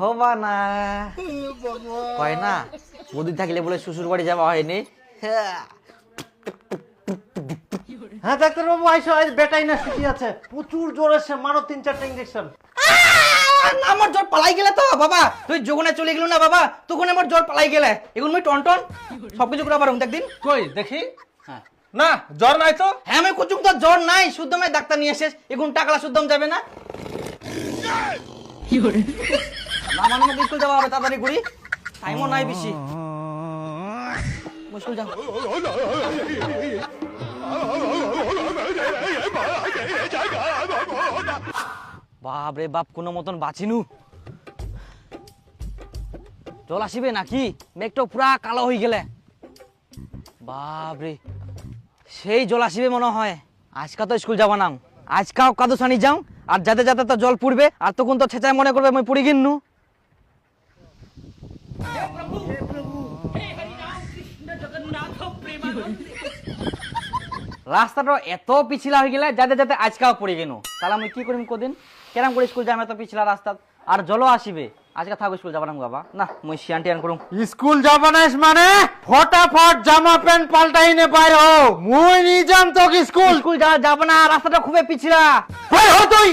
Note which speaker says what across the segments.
Speaker 1: হবা না হয় না বৌদি থাকলে বলে শ্বশুর বাড়ি যাওয়া হয়নি।
Speaker 2: হ্যাঁ ডাক্তার বাবু আইসো, আজ বেটাই না ছুটি আছে, প্রচুর জ্বর এসে, মারো 3-4টা ইঞ্জেকশন।
Speaker 1: আমার জ্বর পালাই গেলে তো বাবা, তুই যখন চলে গেল না বাবা তখন আমার জ্বর পালাই গেলে, এখন মুই টন সবকিছু করে আবার একদিন
Speaker 2: কই দেখি। না জ্বর নাই তো।
Speaker 1: হ্যাঁ আমি কুচুম তো জ্বর নাই, শুদ্ধ আমি ডাক্তার নিয়ে এসেছ, এখন টাকালা শুদ্ধম যাবে না। কি করে না মানে মুখ স্কুল যাওয়া হবে তাড়াতাড়ি করি, টাইমও নাই বেশি। মুশকিল যাও বাপ রে বাপ, কোনো মতন বাঁচিনু। জল আসিবে নাকি? মেঘটা পুরা কালো হয়ে গেলে বাপ রে, সেই জল আসিবে মনে হয়। আজকা তো স্কুল যাবা না, আজকাও কাদো সানি যাও, আর যাতে যাতে তো জল পড়বে, আর তখন তো ছেঁচায় মনে করবে আমি পড়ি গিন্নু। রাস্তাটা এত পিছলা হয়ে গেলে যাতে যাতে আজকাও পড়ে গেল, তাহলে আমি কি করিম কদিন কেরাম করে স্কুল যাম এত পিছলা রাস্তা, আর জলও আসিবে। আজকে থাকো স্কুল যাবা না বাবা, না মুই শিয়ান টিয়ান করুম।
Speaker 2: স্কুল যাবা না মানে ফটাফট জামা প্যান্ট পাল্টাই নে বাইরে হো, মুই নি যাম তো স্কুল।
Speaker 1: স্কুল যাবা না, রাস্তাটা খুবই পিছলা।
Speaker 2: কই হো তুই?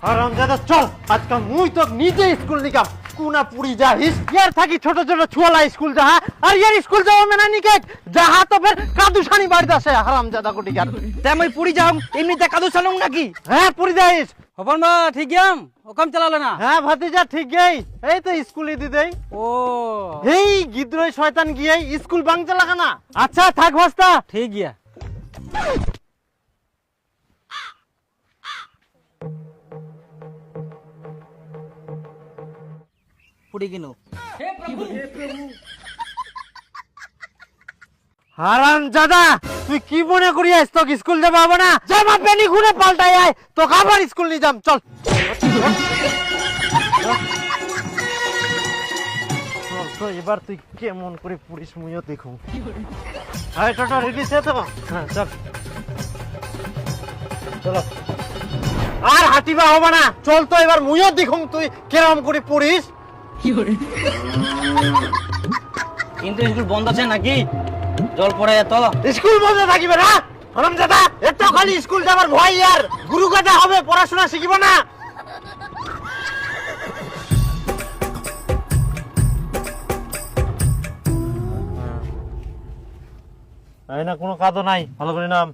Speaker 2: আরামজাদা চল, আজকে মুই তো নিজে স্কুল নিকাম। কুনা পুরি যাইস ইয়ার থাকি ছোট ছোট ছুয়ালা স্কুল যাহা, আর ইয়ার স্কুল যাওয়া মেনা নিকে যাহা তো ফের কাদুসানি বাড়িতে আসে হারামজাদা কোটিকার।
Speaker 1: তাই আমি পুরি যাও, এমনিতে কাদু চালুং নাকি?
Speaker 2: হ্যাঁ পুরি যাইস।
Speaker 1: হবন মা ঠিক গেম ওকাম চালালে না?
Speaker 2: হ্যাঁ ভাতিজা ঠিক গেই, এই তো স্কুলে দিদেই।
Speaker 1: ও
Speaker 2: এই গিদ্রই শয়তান গিয়ে স্কুল বাংচা লাগা না। আচ্ছা থাক ভাস্তা,
Speaker 1: ঠিক গিয়া। পুরি কিনো
Speaker 2: হারামজাদা তুই কি মনে করিস তোকে স্কুল যাবা হবে না? জামা প্যান্ট খুলে পাল্টাই আয়, তোকে আবার স্কুল নিয়ে যাম চল। তো এবার তুই কেমন করে পুলিশ মুইও দেখো। হ্যাঁ টোটো রেডি আছে তো? হ্যাঁ চল চলো, আর হাঁটিবা হবে না, চল তো এবার মুইও দেখুম তুই কেরম করে পড়িস।
Speaker 1: কিন্তু স্কুল বন্ধ আছে নাকি? জল পড়ে এত।
Speaker 2: স্কুল বন্ধ থাকিবে না হারামজাদা, এত খালি স্কুল যাবার ভয়, আর গুরু গাদা হবে, পড়াশোনা শিখিব না। এই না কোনো কাদো নাই, ভালো করে নাম।